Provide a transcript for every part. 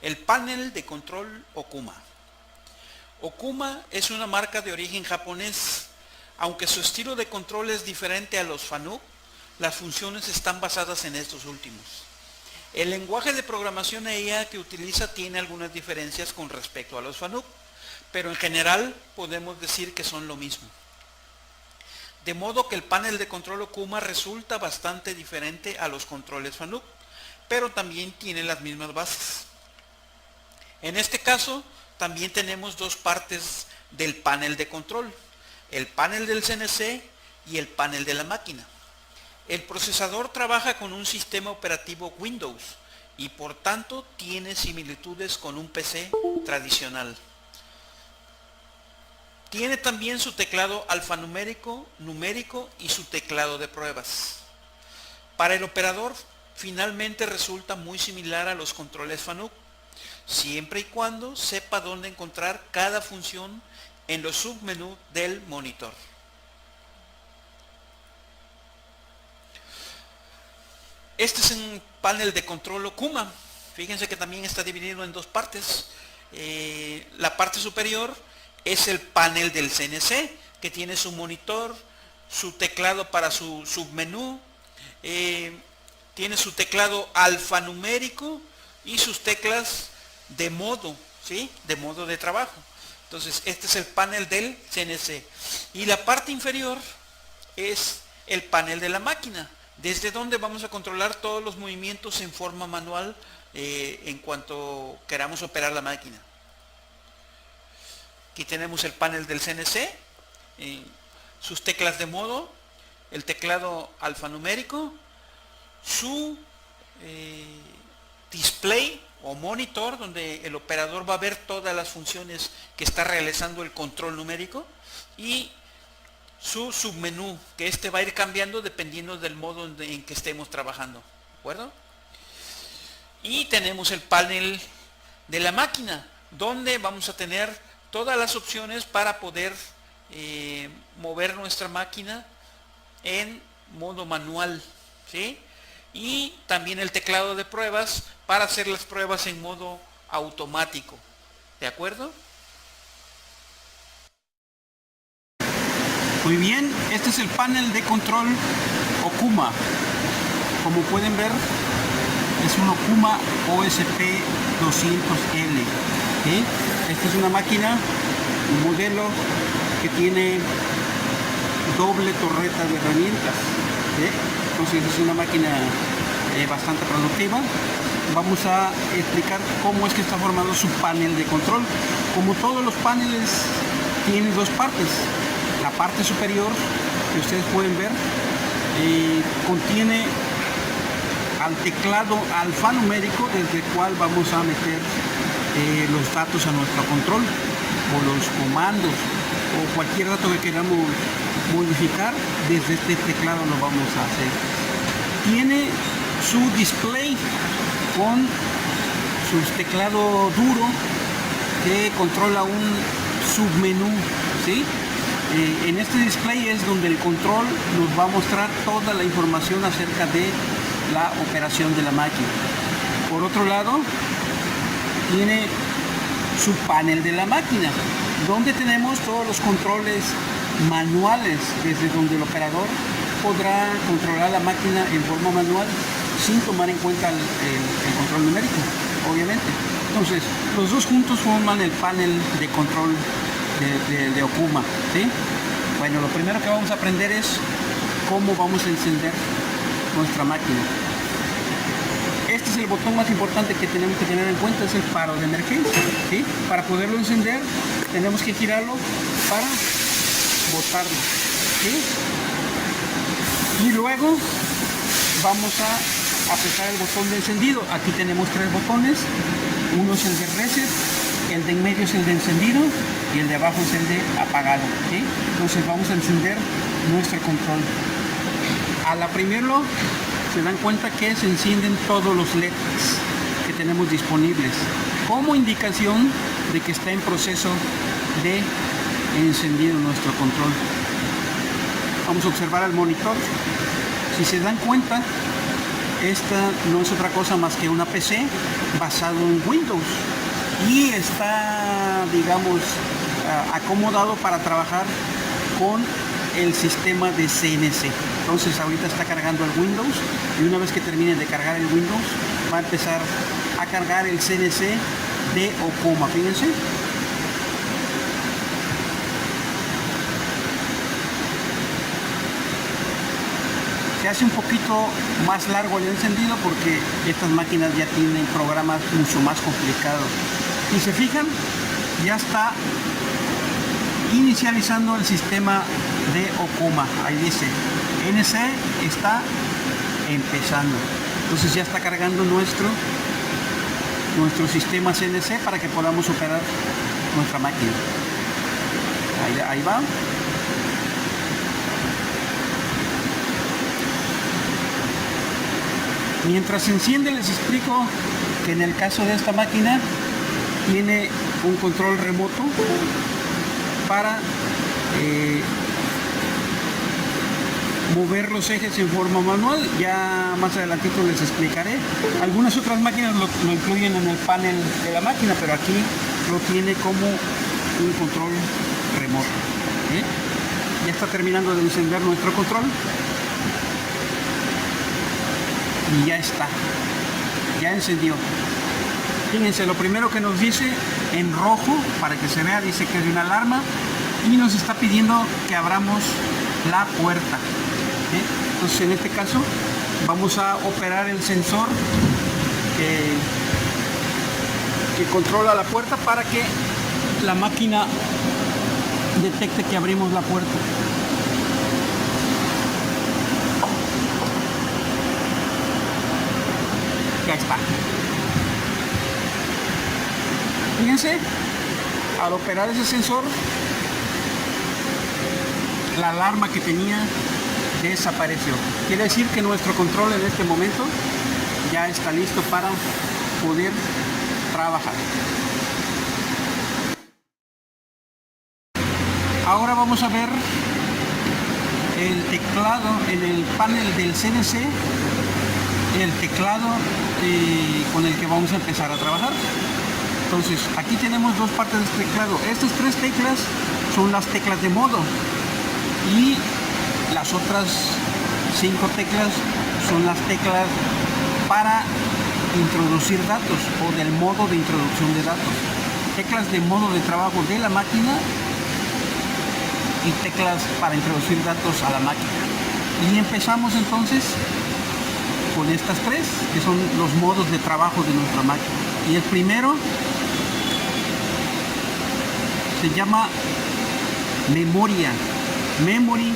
El panel de control Okuma. Okuma es una marca de origen japonés. Aunque su estilo de control es diferente a los Fanuc, las funciones están basadas en estos últimos. El lenguaje de programación EIA que utiliza tiene algunas diferencias con respecto a los Fanuc, pero en general podemos decir que son lo mismo. De modo que el panel de control Okuma resulta bastante diferente a los controles Fanuc, pero también tiene las mismas bases. En este caso, también tenemos dos partes del panel de control, el panel del CNC y el panel de la máquina. El procesador trabaja con un sistema operativo Windows y por tanto tiene similitudes con un PC tradicional. Tiene también su teclado alfanumérico, numérico y su teclado de pruebas. Para el operador, finalmente resulta muy similar a los controles Fanuc, siempre y cuando sepa dónde encontrar cada función en los submenús del monitor. Este es un panel de control Okuma. Fíjense que también está dividido en dos partes. La parte superior es el panel del CNC, que tiene su monitor, su teclado para su submenú, tiene su teclado alfanumérico y sus teclas de modo, ¿sí? De modo de trabajo. Entonces, este es el panel del CNC. Y la parte inferior es el panel de la máquina, desde donde vamos a controlar todos los movimientos en forma manual en cuanto queramos operar la máquina. Aquí tenemos el panel del CNC, sus teclas de modo, el teclado alfanumérico, su display o monitor donde el operador va a ver todas las funciones que está realizando el control numérico y su submenú, que este va a ir cambiando dependiendo del modo en que estemos trabajando, ¿de acuerdo? Y tenemos el panel de la máquina, donde vamos a tener todas las opciones para poder mover nuestra máquina en modo manual, ¿sí? Y también el teclado de pruebas para hacer las pruebas en modo automático, ¿de acuerdo? Muy bien, este es el panel de control Okuma. Como pueden ver, es un Okuma OSP 200L. ¿Sí? Esta es una máquina, un modelo que tiene doble torreta de herramientas. ¿Sí? Entonces es una máquina bastante productiva. Vamos a explicar cómo es que está formado su panel de control. Como todos los paneles, tiene dos partes. La parte superior, que ustedes pueden ver, contiene al teclado alfanumérico, desde el cual vamos a meter los datos a nuestro control, o los comandos, o cualquier dato que queramos modificar, desde este teclado lo vamos a hacer. Tiene su display con su teclado duro que controla un submenú, ¿sí? En este display es donde el control nos va a mostrar toda la información acerca de la operación de la máquina. Por otro lado, tiene su panel de la máquina, donde tenemos todos los controles manuales, desde donde el operador podrá controlar la máquina en forma manual sin tomar en cuenta el control numérico, obviamente. Entonces, los dos juntos forman el panel de control de Okuma, ¿sí? Bueno, lo primero que vamos a aprender es cómo vamos a encender nuestra máquina. Este es el botón más importante que tenemos que tener en cuenta, es el faro de emergencia, ¿sí? Para poderlo encender tenemos que girarlo para botarlo, ¿sí? Y luego vamos a apretar el botón de encendido. Aquí tenemos tres botones, uno es el de reset, el de en medio es el de encendido y el de abajo es el de apagado, ¿sí? Entonces vamos a encender nuestro control. Al aprimirlo se dan cuenta que se encienden todos los LEDs que tenemos disponibles como indicación de que está en proceso de encendido nuestro control. Vamos a observar el monitor. Si se dan cuenta, esta no es otra cosa más que una PC basado en Windows y está, digamos, acomodado para trabajar con el sistema de CNC. Entonces ahorita está cargando el Windows y una vez que termine de cargar el Windows va a empezar a cargar el CNC de Okuma. Fíjense. Se hace un poquito más largo el encendido porque estas máquinas ya tienen programas mucho más complicados. Y se fijan, ya está inicializando el sistema de Okuma. Ahí dice, NC está empezando. Entonces ya está cargando nuestro sistema CNC para que podamos operar nuestra máquina. Ahí va. Mientras se enciende, les explico que en el caso de esta máquina tiene un control remoto para mover los ejes en forma manual. Ya más adelantito les explicaré. Algunas otras máquinas lo incluyen en el panel de la máquina, pero aquí lo tiene como un control remoto. Ya está terminando de encender nuestro control. Y ya está, ya encendió. Fíjense, lo primero que nos dice en rojo, para que se vea, dice que es una alarma y nos está pidiendo que abramos la puerta. Entonces en este caso vamos a operar el sensor que controla la puerta para que la máquina detecte que abrimos la puerta. Ya está. Fíjense, al operar ese sensor, la alarma que tenía desapareció. Quiere decir que nuestro control en este momento ya está listo para poder trabajar. Ahora vamos a ver el teclado en el panel del CNC, el teclado con el que vamos a empezar a trabajar. Entonces aquí tenemos dos partes de este teclado. Estas tres teclas son las teclas de modo y las otras 5 teclas son las teclas para introducir datos o del modo de introducción de datos. Teclas de modo de trabajo de la máquina y teclas para introducir datos a la máquina. Y empezamos entonces con estas tres, que son los modos de trabajo de nuestra máquina. Y el primero se llama memoria, memory,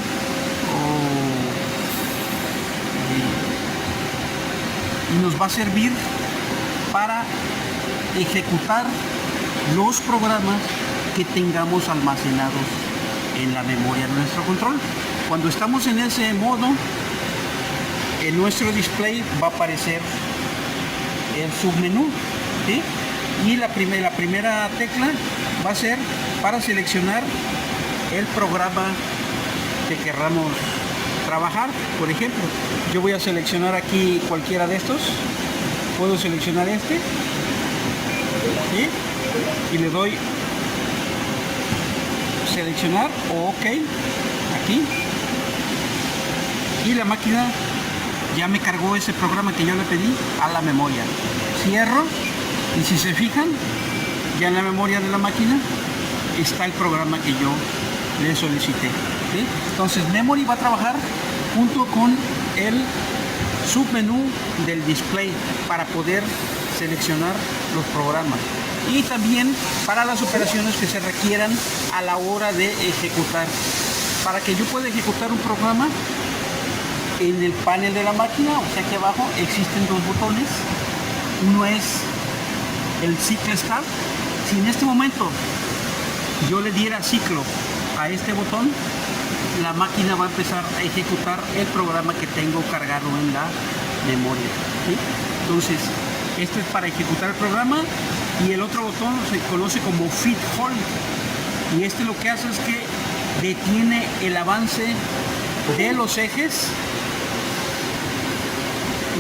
y nos va a servir para ejecutar los programas que tengamos almacenados en la memoria de nuestro control. Cuando estamos en ese modo, en nuestro display va a aparecer el submenú, ¿sí? Y la primera tecla va a ser para seleccionar el programa que querramos trabajar. Por ejemplo, yo voy a seleccionar aquí cualquiera de estos. Puedo seleccionar este, ¿sí? Y le doy seleccionar o OK aquí, y la máquina ya me cargó ese programa que yo le pedí a la memoria. Cierro y si se fijan, ya en la memoria de la máquina está el programa que yo le solicité, ¿sí? Entonces memory va a trabajar junto con el submenú del display para poder seleccionar los programas y también para las operaciones que se requieran a la hora de ejecutar. Para que yo pueda ejecutar un programa, en el panel de la máquina, o sea, aquí abajo existen dos botones. Uno es el Cycle Start. Si en este momento yo le diera ciclo a este botón, la máquina va a empezar a ejecutar el programa que tengo cargado en la memoria, ¿sí? Entonces, esto es para ejecutar el programa, y el otro botón se conoce como Feed Hold, y este lo que hace es que detiene el avance de los ejes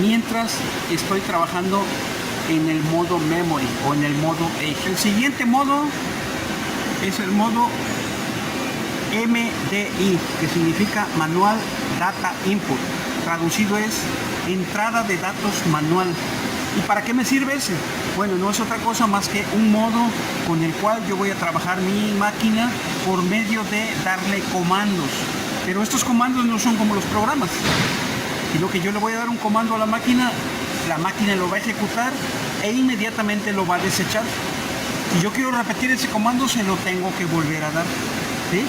mientras estoy trabajando en el modo memory o en el modo eje. El siguiente modo es el modo MDI, que significa Manual Data Input. Traducido es entrada de datos manual. ¿Y para qué me sirve ese? Bueno, no es otra cosa más que un modo con el cual yo voy a trabajar mi máquina por medio de darle comandos. Pero estos comandos no son como los programas, sino que yo le voy a dar un comando a la máquina lo va a ejecutar e inmediatamente lo va a desechar. Si yo quiero repetir ese comando, se lo tengo que volver a dar, ¿sí?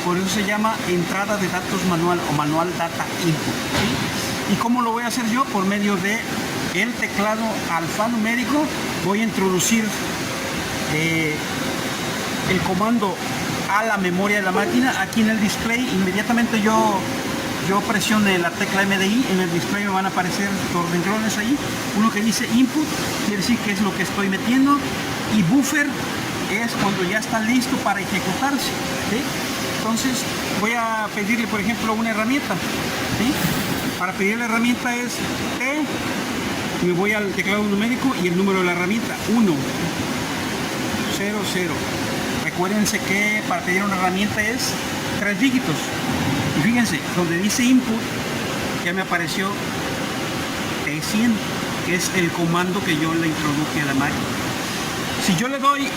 Por eso se llama entrada de datos manual o manual data input, ¿sí? ¿Y cómo lo voy a hacer yo? Por medio de el teclado alfanumérico. Voy a introducir el comando a la memoria de la máquina. Aquí en el display, inmediatamente yo presione la tecla MDI, en el display me van a aparecer dos renglones ahí. Uno que dice input, quiere decir que es lo que estoy metiendo, y buffer es cuando ya está listo para ejecutarse, ¿sí? Entonces voy a pedirle, por ejemplo, una herramienta, ¿sí? Para pedir la herramienta es T, me voy al teclado numérico y el número de la herramienta 1 0 0. Recuérdense que para pedir una herramienta es 3 dígitos. Y fíjense, donde dice input ya me apareció T100, que es el comando que yo le introduje a la máquina. Si yo le doy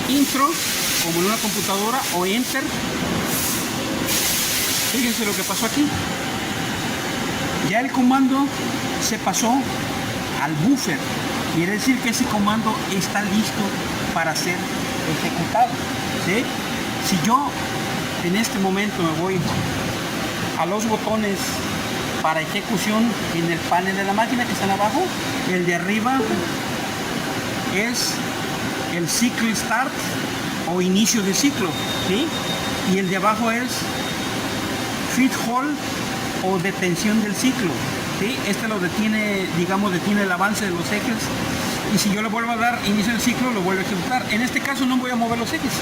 intro, como en una computadora, o enter, fíjense lo que pasó aquí. Ya el comando se pasó al buffer. Quiere decir que ese comando está listo para ser ejecutado, ¿sí? Si yo en este momento me voy a los botones para ejecución en el panel de la máquina que están abajo, el de arriba es el cycle start o inicio de ciclo, ¿sí? Y el de abajo es feed hold o detención del ciclo, ¿sí? Este lo detiene, digamos, detiene el avance de los ejes, y si yo le vuelvo a dar inicio del ciclo, lo vuelvo a ejecutar. En este caso no voy a mover los ejes,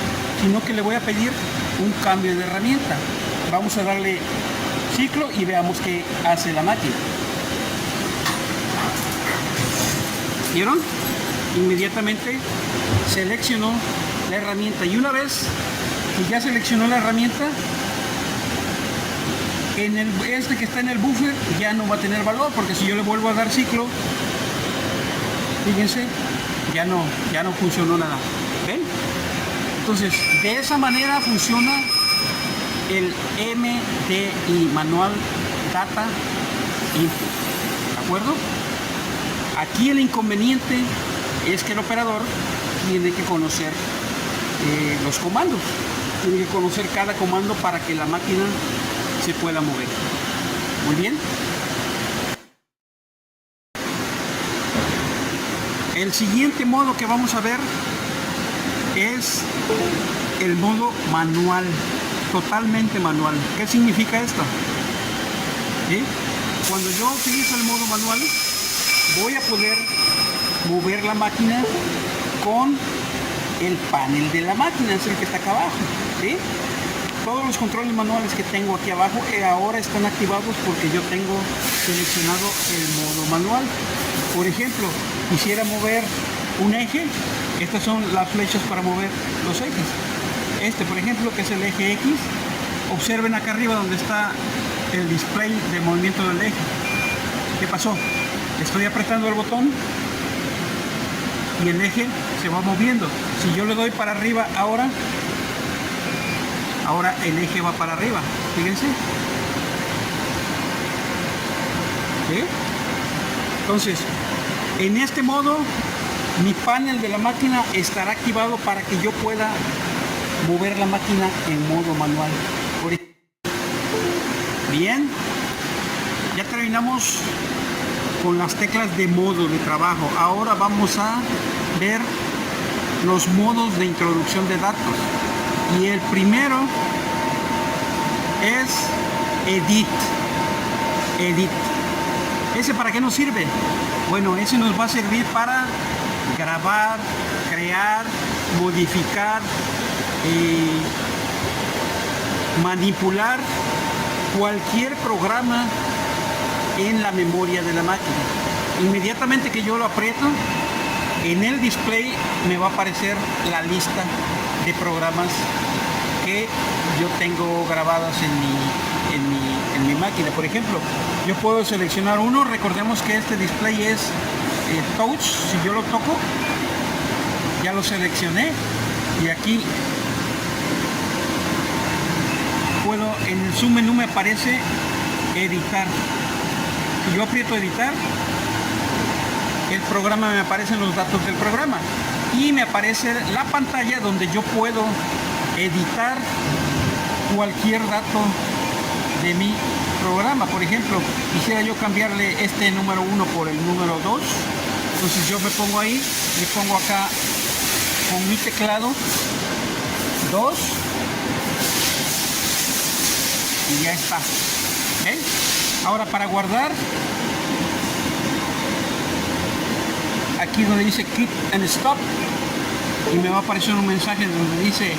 sino que le voy a pedir un cambio de herramienta. Vamos a darle ciclo y veamos qué hace la máquina. ¿Vieron? Inmediatamente seleccionó la herramienta, y una vez que ya seleccionó la herramienta, en este que está en el buffer ya no va a tener valor, porque si yo le vuelvo a dar ciclo, fíjense, ya no funcionó nada. ¿Ven? Entonces, de esa manera funciona el MDI, Manual Data Input. ¿De acuerdo? Aquí el inconveniente es que el operador tiene que conocer los comandos. Tiene que conocer cada comando para que la máquina se pueda mover. Muy bien. El siguiente modo que vamos a ver es el modo manual, totalmente manual. ¿Qué significa esto? ¿Sí? Cuando yo utilizo el modo manual, voy a poder mover la máquina con el panel de la máquina, es el que está acá abajo, ¿sí? Todos los controles manuales que tengo aquí abajo ahora están activados porque yo tengo seleccionado el modo manual. Por ejemplo, quisiera mover un eje, estas son las flechas para mover los ejes. Este, por ejemplo, que es el eje X, observen acá arriba donde está el display de movimiento del eje. ¿Qué pasó? Estoy apretando el botón y el eje se va moviendo. Si yo le doy para arriba ahora el eje va para arriba, fíjense. ¿Sí? Entonces, en este modo, mi panel de la máquina estará activado para que yo pueda mover la máquina en modo manual. Bien, ya terminamos con las teclas de modo de trabajo. Ahora vamos a ver los modos de introducción de datos. Y el primero es Edit. ¿Ese para qué nos sirve? Bueno, ese nos va a servir para grabar, crear, modificar, manipular cualquier programa en la memoria de la máquina. Inmediatamente que yo lo aprieto, en el display me va a aparecer la lista de programas que yo tengo grabadas en mi máquina. Por ejemplo, yo puedo seleccionar uno. Recordemos que este display es touch. Si yo lo toco, ya lo seleccioné, y aquí puedo, en el submenú me aparece editar. Si yo aprieto editar, el programa, me aparecen los datos del programa y me aparece la pantalla donde yo puedo editar cualquier dato de mi programa. Por ejemplo, quisiera yo cambiarle este número 1 por el número 2, entonces yo me pongo ahí, le pongo acá con mi teclado 2 y ya está. ¿Ven? Ahora, para guardar, aquí donde dice Quit and Stop, y me va a aparecer un mensaje donde dice: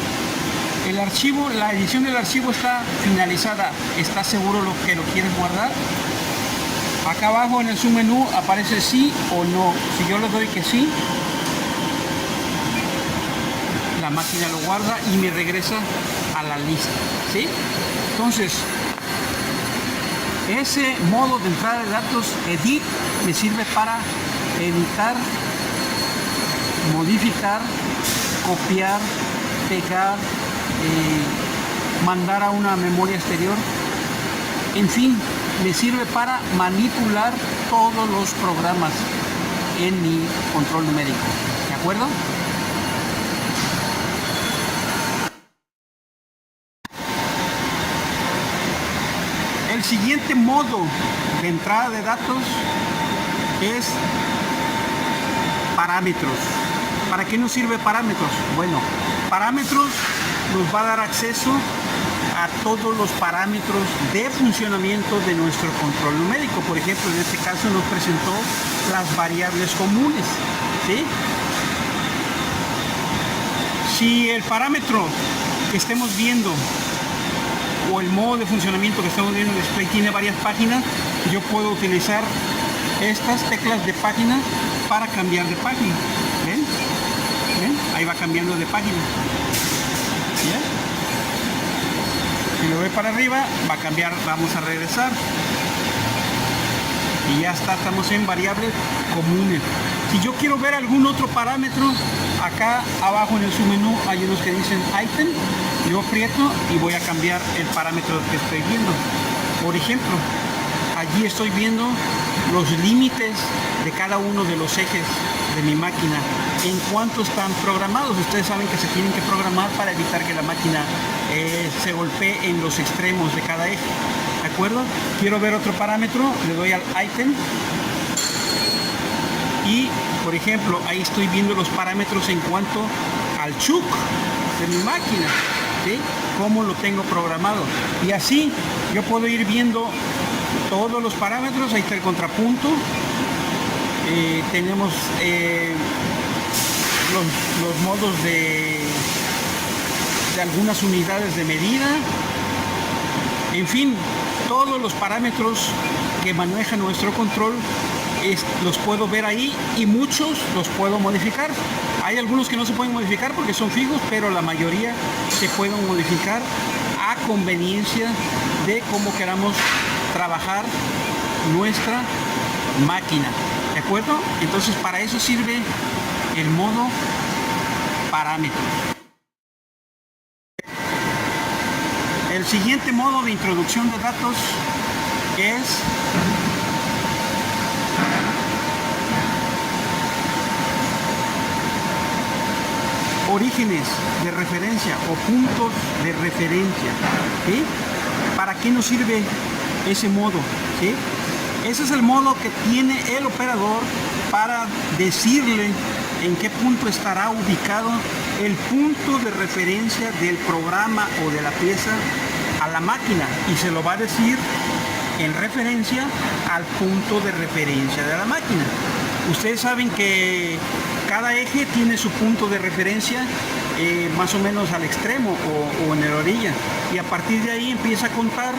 el archivo, la edición del archivo está finalizada, ¿estás seguro que lo quieres guardar? Acá abajo en el submenú aparece sí o no. Si yo le doy que sí, la máquina lo guarda y me regresa a la lista, ¿sí? Entonces, ese modo de entrada de datos, Edit, me sirve para editar, modificar, copiar, pegar, mandar a una memoria exterior. En fin, me sirve para manipular todos los programas en mi control numérico. ¿De acuerdo? El siguiente modo de entrada de datos es parámetros. ¿Para qué nos sirve parámetros? Bueno, parámetros nos va a dar acceso a todos los parámetros de funcionamiento de nuestro control numérico. Por ejemplo, en este caso nos presentó las variables comunes, ¿sí? Si el parámetro que estemos viendo o el modo de funcionamiento que estamos viendo en el display tiene varias páginas, yo puedo utilizar estas teclas de página para cambiar de página. ¿Ven? ¿Ven? Ahí va cambiando de página. ¿Ya? Si lo ve para arriba, va a cambiar, vamos a regresar. Y ya está, estamos en variables comunes. Si yo quiero ver algún otro parámetro, acá abajo en el submenú hay unos que dicen item. Yo aprieto y voy a cambiar el parámetro que estoy viendo. Por ejemplo, allí estoy viendo los límites de cada uno de los ejes de mi máquina, en cuánto están programados. Ustedes saben que se tienen que programar para evitar que la máquina se golpee en los extremos de cada eje. ¿De acuerdo? Quiero ver otro parámetro, le doy al item y, por ejemplo, ahí estoy viendo los parámetros en cuanto al chuck de mi máquina, ¿sí? Cómo lo tengo programado. Y así yo puedo ir viendo todos los parámetros. Ahí está el contrapunto. Tenemos los modos de algunas unidades de medida. En fin, todos los parámetros que maneja nuestro control los puedo ver ahí, y muchos los puedo modificar. Hay algunos que no se pueden modificar porque son fijos, pero la mayoría se pueden modificar a conveniencia de cómo queramos trabajar nuestra máquina. ¿De acuerdo? Entonces, para eso sirve el modo parámetros. El siguiente modo de introducción de datos es orígenes de referencia o puntos de referencia, ¿sí? ¿Para qué nos sirve ese modo? ¿Sí? Ese es el modo que tiene el operador para decirle en qué punto estará ubicado el punto de referencia del programa o de la pieza a la máquina, y se lo va a decir en referencia al punto de referencia de la máquina. Ustedes saben que cada eje tiene su punto de referencia más o menos al extremo o en la orilla, y a partir de ahí empieza a contar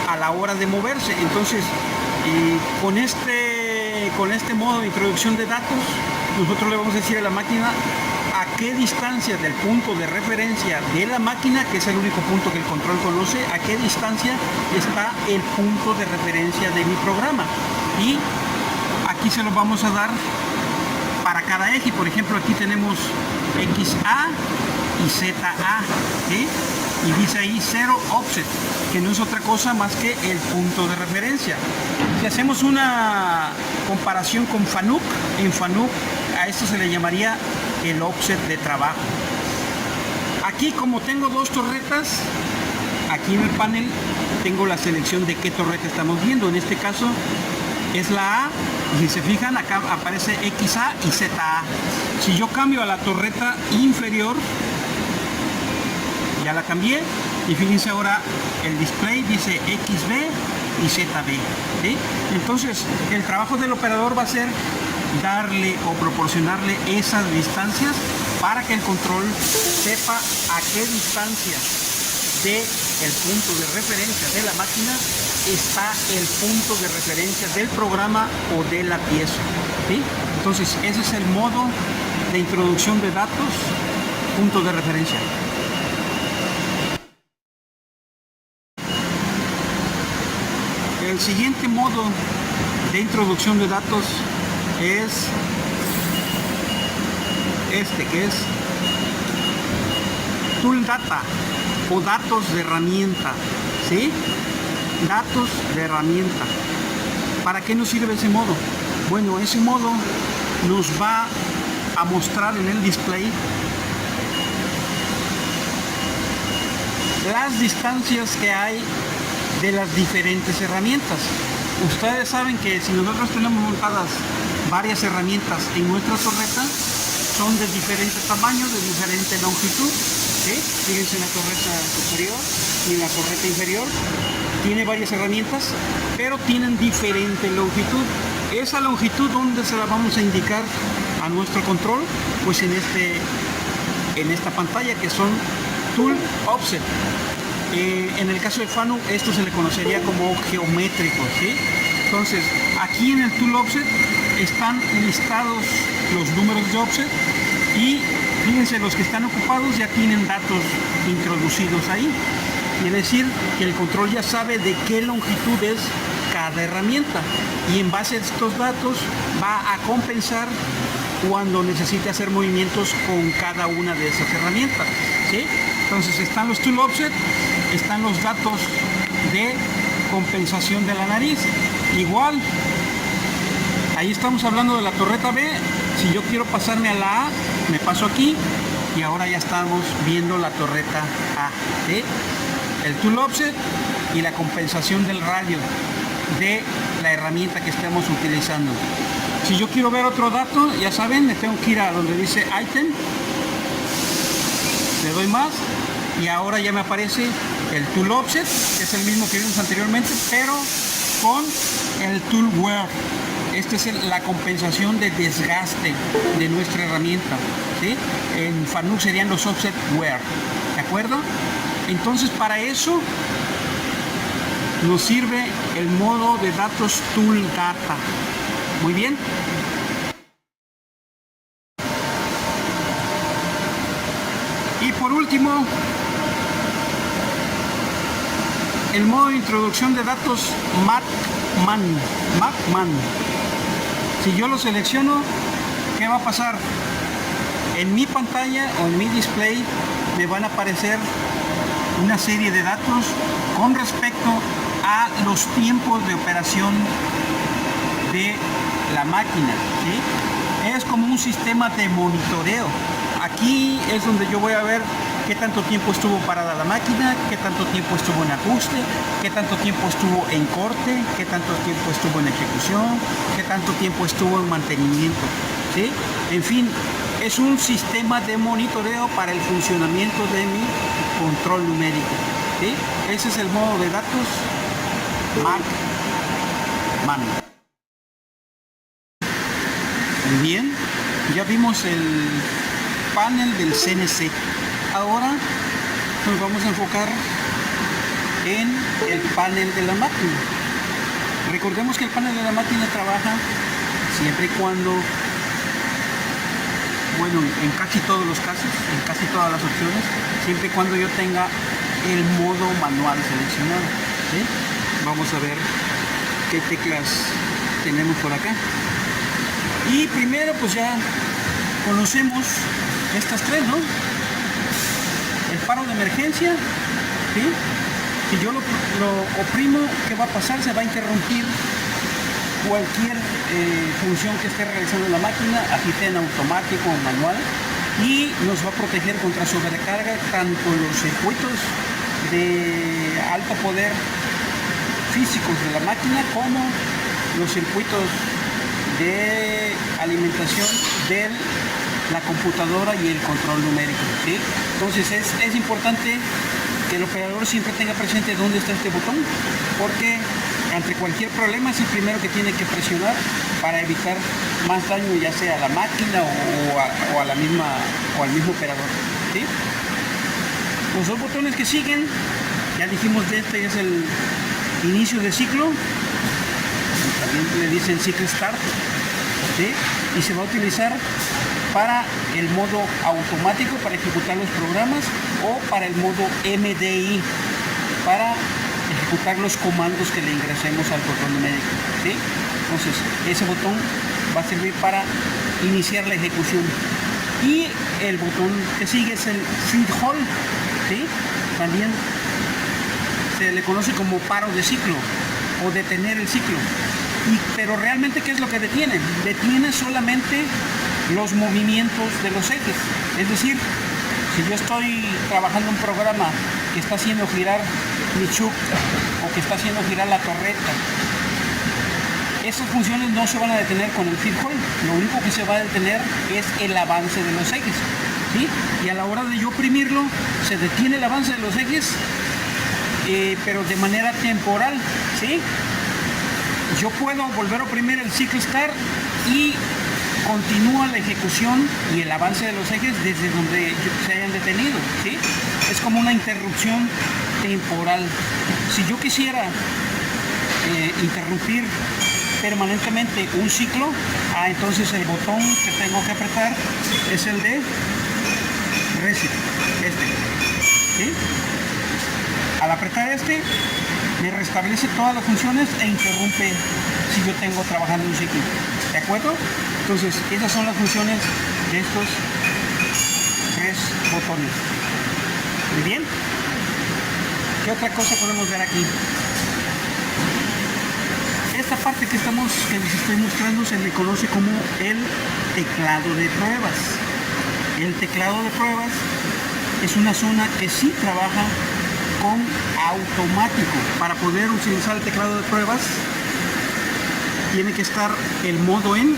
a la hora de moverse. Entonces, Y con este modo de introducción de datos, nosotros le vamos a decir a la máquina a qué distancia del punto de referencia de la máquina, que es el único punto que el control conoce, a qué distancia está el punto de referencia de mi programa. Y aquí se lo vamos a dar para cada eje. Por ejemplo, aquí tenemos XA y ZA, ¿sí? Y dice ahí 0 offset, que no es otra cosa más que el punto de referencia. Si hacemos una comparación con FANUC, en FANUC a esto se le llamaría el offset de trabajo. Aquí, como tengo dos torretas, aquí en el panel tengo la selección de qué torreta estamos viendo. En este caso es la A, y si se fijan acá aparece XA y ZA. Si yo cambio a la torreta inferior, ya la cambié, y fíjense ahora el display dice XB y ZB, ¿sí? Entonces el trabajo del operador va a ser darle o proporcionarle esas distancias para que el control sepa a qué distancia del punto de referencia de la máquina está el punto de referencia del programa o de la pieza, ¿sí? Entonces ese es el modo de introducción de datos, punto de referencia. El siguiente modo de introducción de datos es este, que es Tool Data o datos de herramienta, ¿sí? Datos de herramienta. ¿Para qué nos sirve ese modo? Bueno, ese modo nos va a mostrar en el display las distancias que hay de las diferentes herramientas. Ustedes saben que si nosotros tenemos montadas varias herramientas en nuestra torreta, son de diferentes tamaños, de diferente longitud, ¿sí? Fíjense en la torreta superior y en la torreta inferior. Tiene varias herramientas, pero tienen diferente longitud. Esa longitud, ¿dónde se la vamos a indicar a nuestro control? Pues en esta pantalla, que son Tool Offset. En el caso de FANUC esto se le conocería como geométrico, ¿sí? Entonces aquí en el Tool Offset están listados los números de offset y fíjense, los que están ocupados ya tienen datos introducidos ahí. Quiere decir que el control ya sabe de qué longitud es cada herramienta y en base a estos datos va a compensar cuando necesite hacer movimientos con cada una de esas herramientas, ¿sí? Entonces están los Tool Offset, están los datos de compensación de la nariz. Igual, ahí estamos hablando de la torreta B. Si yo quiero pasarme a la A, me paso aquí y ahora ya estamos viendo la torreta A, ¿sí? El Tool Offset y la compensación del radio de la herramienta que estemos utilizando. Si yo quiero ver otro dato, ya saben, me tengo que ir a donde dice Item, le doy más y ahora ya me aparece el Tool Offset, que es el mismo que vimos anteriormente, pero con el Tool Wear. Esta es la compensación de desgaste de nuestra herramienta, ¿sí? En FANUC serían los Offset Wear, ¿de acuerdo? Entonces para eso nos sirve el modo de datos Tool Data. Muy bien. Y por último, el modo de introducción de datos MACman. Si yo lo selecciono, ¿qué va a pasar? En mi pantalla o en mi display me van a aparecer una serie de datos con respecto a los tiempos de operación de la máquina, ¿sí? Es como un sistema de monitoreo. Aquí es donde yo voy a ver qué tanto tiempo estuvo parada la máquina, qué tanto tiempo estuvo en ajuste, qué tanto tiempo estuvo en corte, qué tanto tiempo estuvo en ejecución, qué tanto tiempo estuvo en mantenimiento, ¿sí? En fin, es un sistema de monitoreo para el funcionamiento de mi control numérico, ¿sí? Ese es el modo de datos MACman. Muy bien, ya vimos el panel del CNC. Ahora nos vamos a enfocar en el panel de la máquina. Recordemos que el panel de la máquina trabaja siempre y cuando, bueno, en casi todos los casos, en casi todas las opciones, siempre y cuando yo tenga el modo manual seleccionado, ¿sí? Vamos a ver qué teclas tenemos por acá. Y primero pues ya conocemos estas tres, ¿no? El faro de emergencia, ¿sí? Si yo lo oprimo, ¿qué va a pasar? Se va a interrumpir cualquier función que esté realizando la máquina, así sea en automático o manual, y nos va a proteger contra sobrecarga tanto los circuitos de alto poder físicos de la máquina como los circuitos de alimentación de la computadora y el control numérico, ¿sí? Entonces es importante que el operador siempre tenga presente dónde está este botón, porque ante cualquier problema es el primero que tiene que presionar para evitar más daño, ya sea a la máquina o al mismo operador, ¿sí? Los dos botones que siguen, ya dijimos de este es el inicio de ciclo, también le dicen cycle start, ¿sí? Y se va a utilizar para el modo automático, para ejecutar los programas, o para el modo MDI, para ejecutar los comandos que le ingresemos al control numérico, ¿sí? Entonces ese botón va a servir para iniciar la ejecución. Y el botón que sigue es el feed hold, ¿sí? También se le conoce como paro de ciclo o detener el ciclo. Pero realmente, ¿qué es lo que detiene? Detiene solamente los movimientos de los ejes. Es decir, si yo estoy trabajando un programa que está haciendo girar mi chuck o que está haciendo girar la torreta, esas funciones no se van a detener con el feed hold. Lo único que se va a detener es el avance de los ejes, ¿sí? Y a la hora de yo oprimirlo, se detiene el avance de los ejes, pero de manera temporal, ¿sí? Yo puedo volver a oprimir el cycle start y continúa la ejecución y el avance de los ejes desde donde se hayan detenido, ¿sí? Es como una interrupción temporal. Si yo quisiera interrumpir permanentemente un ciclo, entonces el botón que tengo que apretar es el de reset, ¿sí? Al apretar me restablece todas las funciones e interrumpe si yo tengo trabajando un ciclo, ¿de acuerdo? Entonces esas son las funciones de estos tres botones. Muy bien. ¿Qué otra cosa podemos ver aquí? Esta parte que les estoy mostrando se le conoce como el teclado de pruebas. El teclado de pruebas es una zona que sí trabaja con automático. Para poder utilizar el teclado de pruebas tiene que estar el modo en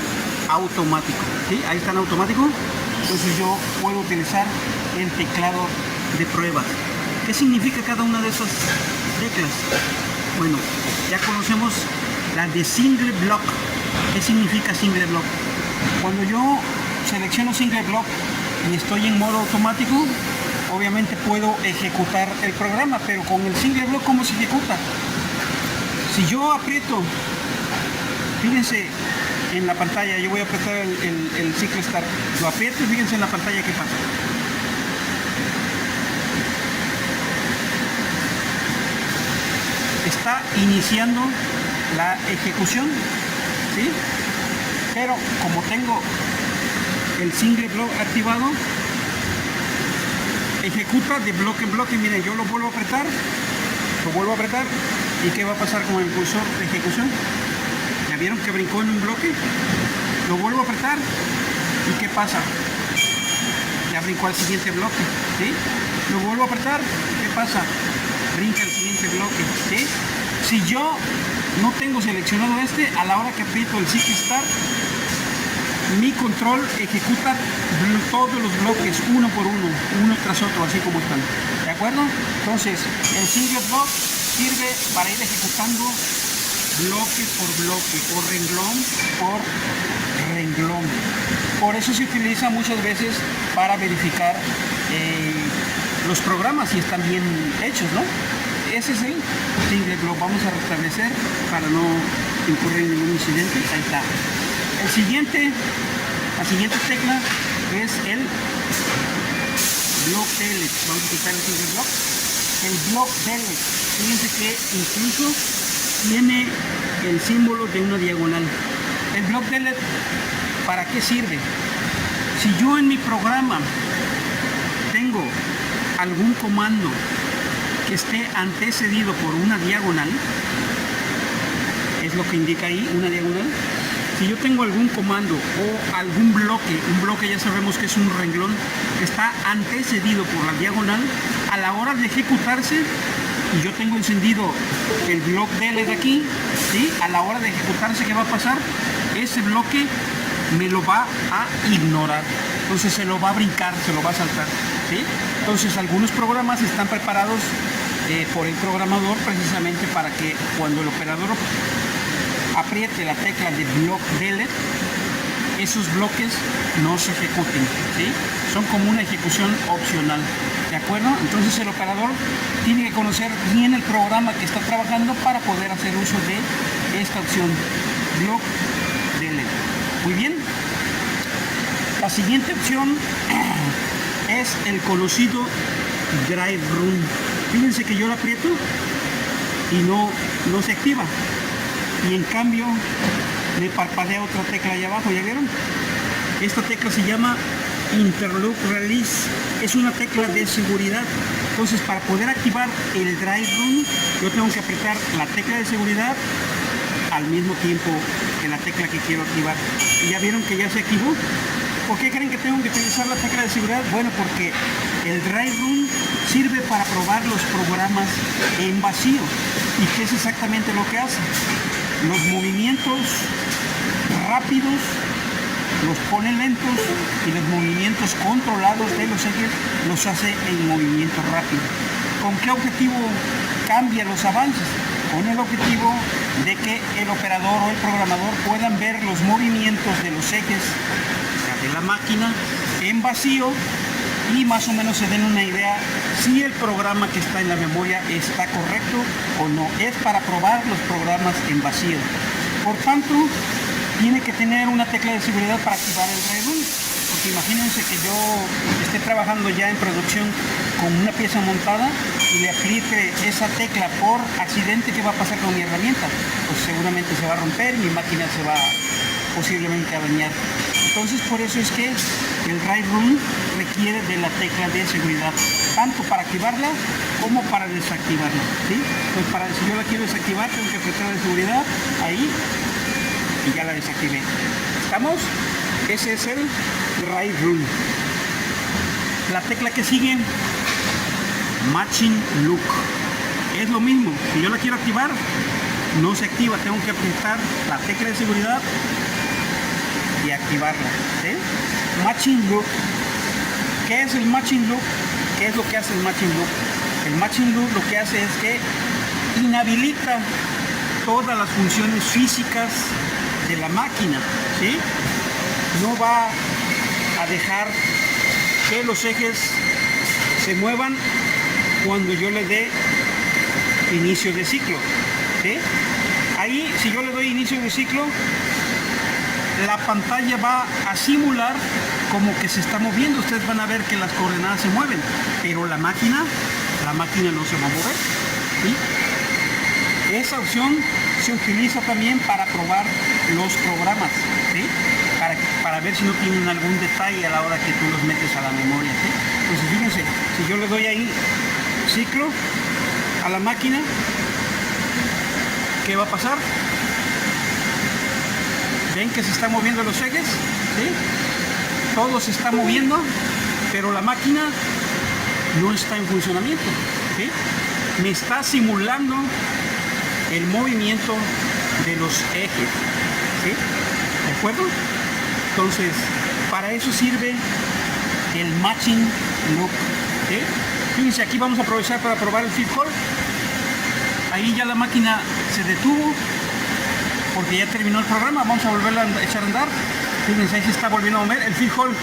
automático, ¿sí? Ahí está en automático. Entonces yo puedo utilizar el teclado de pruebas. ¿Qué significa cada una de esas teclas? Bueno, ya conocemos la de single block. ¿Qué significa single block? Cuando yo selecciono single block y estoy en modo automático, obviamente puedo ejecutar el programa, pero con el single block, ¿cómo se ejecuta? Si yo aprieto, fíjense en la pantalla, yo voy a apretar el cycle start, lo aprieto y fíjense en la pantalla qué pasa. Está iniciando la ejecución, ¿sí? Pero como tengo el single block activado, ejecuta de bloque en bloque. Miren, yo lo vuelvo a apretar, y ¿qué va a pasar con el cursor de ejecución? ¿Ya vieron que brincó en un bloque? Lo vuelvo a apretar y ¿qué pasa? Ya brincó al siguiente bloque, ¿sí? Lo vuelvo a apretar, ¿qué pasa? Brinca al siguiente bloque, ¿sí? Si yo no tengo seleccionado a la hora que aprieto el cycle start, mi control ejecuta todos los bloques uno por uno tras otro, así como están, ¿de acuerdo? Entonces el single block sirve para ir ejecutando bloque por bloque o renglón por renglón. Por eso se utiliza muchas veces para verificar los programas si están bien hechos, ¿no? ese es el single block. Vamos a restablecer para no incurrir en ningún incidente. Ahí está. La siguiente tecla es el block delete. Vamos a quitar el single block. El block delete. Fíjense que incluso tiene el símbolo de una diagonal. El block delete, ¿para qué sirve? Si yo en mi programa tengo algún comando que esté antecedido por una diagonal, es lo que indica ahí, una diagonal. Si yo tengo algún comando o algún bloque, un bloque ya sabemos que es un renglón, que está antecedido por la diagonal, a la hora de ejecutarse, y yo tengo encendido el block delete aquí, ¿sí? A la hora de ejecutarse, ¿qué va a pasar? Ese bloque me lo va a ignorar, entonces se lo va a brincar, se lo va a saltar, ¿sí? Entonces algunos programas están preparados por el programador precisamente para que cuando el operador apriete la tecla de block delete, esos bloques no se ejecuten, ¿sí? Son como una ejecución opcional, ¿de acuerdo? Entonces el operador tiene que conocer bien el programa que está trabajando para poder hacer uso de esta opción, block delete. Muy bien. La siguiente opción es el conocido drive run. Fíjense que yo lo aprieto y no se activa. Y en cambio me parpadea otra tecla allá abajo, ¿ya vieron? Esta tecla se llama Interlock Release, es una tecla de seguridad. Entonces, para poder activar el drive run, yo tengo que apretar la tecla de seguridad al mismo tiempo que la tecla que quiero activar. ¿Y ya vieron que ya se activó? ¿Por qué creen que tengo que utilizar la tecla de seguridad? Bueno, porque el drive run sirve para probar los programas en vacío. ¿Y qué es exactamente lo que hace? Los movimientos rápidos los pone lentos y los movimientos controlados de los ejes los hace en movimiento rápido. ¿Con qué objetivo cambia los avances? Con el objetivo de que el operador o el programador puedan ver los movimientos de los ejes de la máquina en vacío y más o menos se den una idea si el programa que está en la memoria está correcto o no. Es para probar los programas en vacío. Por tanto, tiene que tener una tecla de seguridad para activar el drive run. Porque imagínense que yo esté trabajando ya en producción con una pieza montada y le apriete esa tecla por accidente, ¿qué va a pasar con mi herramienta? Pues seguramente se va a romper y mi máquina se va posiblemente a dañar. Entonces por eso es que el drive run requiere de la tecla de seguridad, tanto para activarla como para desactivarla, ¿sí? Entonces si yo la quiero desactivar, tengo que apretar la de seguridad ahí y ya la desactivé. ¿Estamos? Ese es el drive run. La tecla que sigue, matching look. Es lo mismo, si yo la quiero activar, no se activa, tengo que apretar la tecla de seguridad y activarla, ¿sí? Matching look. ¿Qué es el matching look? ¿Qué es lo que hace el matching look? El matching look lo que hace es que inhabilita todas las funciones físicas de la máquina, ¿sí? No va a dejar que los ejes se muevan cuando yo le dé inicio de ciclo, ¿sí? Ahí, si yo le doy inicio de ciclo, la pantalla va a simular como que se está moviendo. Ustedes van a ver que las coordenadas se mueven, pero la máquina no se va a mover, ¿sí? Esa opción se utiliza también para probar los programas, ¿sí? Para ver si no tienen algún detalle a la hora que tú los metes a la memoria, ¿sí? Entonces fíjense, si yo le doy ahí ciclo a la máquina, ¿qué va a pasar? ¿Ven que se están moviendo los ejes? ¿Sí? Todo se está moviendo, pero la máquina no está en funcionamiento, ¿sí? Me está simulando el movimiento de los ejes, ¿sí? ¿De acuerdo? Entonces, para eso sirve el matching look, ¿sí? Fíjense, aquí vamos a aprovechar para probar el feed call. Ahí ya la máquina se detuvo porque ya terminó el programa. Vamos a volverla a echar a andar. Fíjense, ahí se está volviendo a mover el feed call.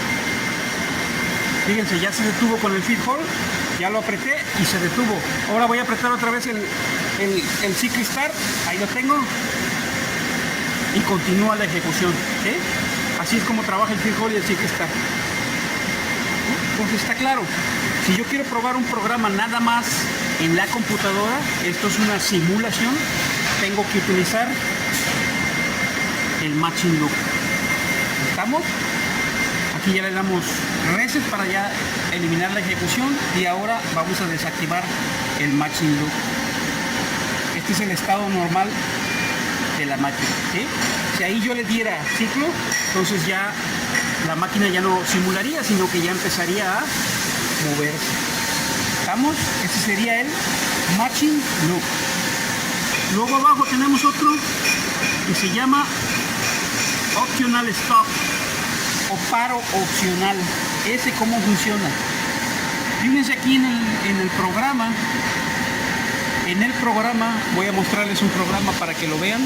Fíjense, ya se detuvo con el feed call Ya lo apreté y se detuvo. Ahora voy a apretar otra vez el Cycle Start. Ahí lo tengo. Y continúa la ejecución. ¿Sí? Así es como trabaja el Field Hold y el Cycle Start. Entonces está claro. Si yo quiero probar un programa nada más en la computadora, esto es una simulación, tengo que utilizar el Matching Loop. ¿Estamos? Aquí ya le damos reset para ya eliminar la ejecución y ahora vamos a desactivar el Matching Loop. Este es el estado normal de la máquina, ¿sí? Si ahí yo le diera ciclo, entonces ya la máquina ya no simularía, sino que ya empezaría a moverse. ¿Estamos? Ese sería el Matching Loop. Luego abajo tenemos otro que se llama Optional Stop o paro opcional. Ese cómo funciona. Fíjense aquí en el programa. En el programa voy a mostrarles un programa para que lo vean.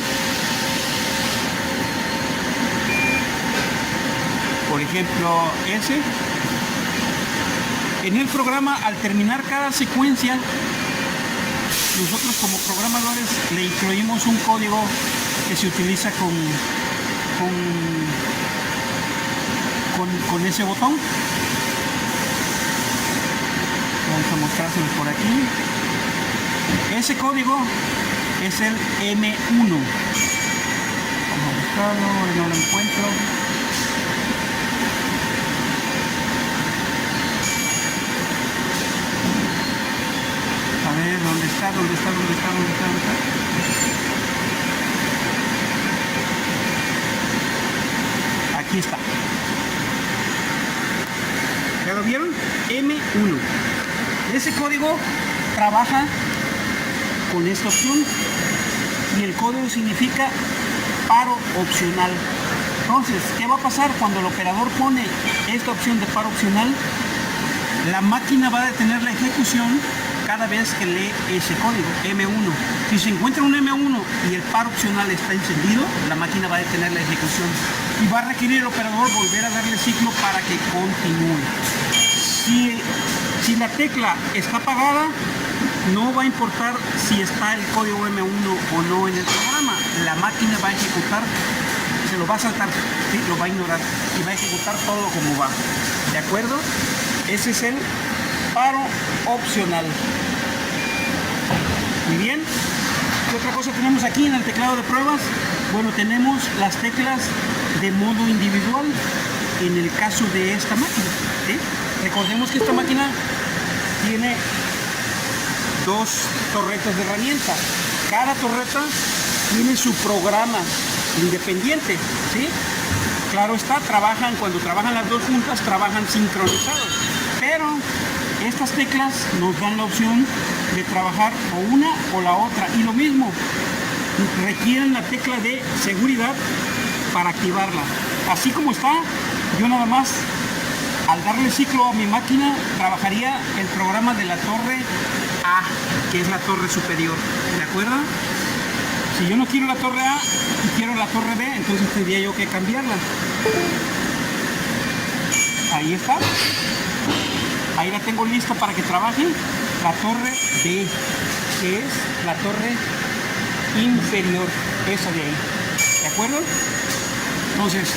Por ejemplo, ese. En el programa, al terminar cada secuencia, nosotros como programadores le incluimos un código que se utiliza con ese botón. Vamos a mostrárselo por aquí. Ese código es el M1. Vamos a buscarlo, ahora no lo encuentro. A ver, ¿dónde está? Aquí está. ¿Ya lo vieron? M1. Ese código trabaja con esta opción y el código significa paro opcional. Entonces, ¿qué va a pasar cuando el operador pone esta opción de paro opcional? La máquina va a detener la ejecución cada vez que lee ese código, M1. Si se encuentra un M1 y el paro opcional está encendido, la máquina va a detener la ejecución y va a requerir el operador volver a darle ciclo para que continúe. Si la tecla está apagada, no va a importar si está el código M1 o no en el programa. La máquina va a ejecutar, se lo va a saltar, ¿sí? Lo va a ignorar y va a ejecutar todo como va. ¿De acuerdo? Ese es el paro opcional. Muy bien. ¿Qué otra cosa tenemos aquí en el teclado de pruebas? Bueno, tenemos las teclas de modo individual en el caso de esta máquina, ¿sí? Recordemos que esta máquina tiene dos torretas de herramienta. Cada torreta tiene su programa independiente, ¿sí? Claro está, cuando trabajan las dos juntas, trabajan sincronizados. Pero estas teclas nos dan la opción de trabajar o una o la otra. Y lo mismo, requieren la tecla de seguridad para activarla. Así como está, yo nada más, al darle ciclo a mi máquina, trabajaría el programa de la torre A, que es la torre superior. ¿De acuerdo? Si yo no quiero la torre A y quiero la torre B, entonces tendría yo que cambiarla. Ahí está. Ahí la tengo lista para que trabaje la torre B, que es la torre inferior, esa de ahí. ¿De acuerdo? Entonces,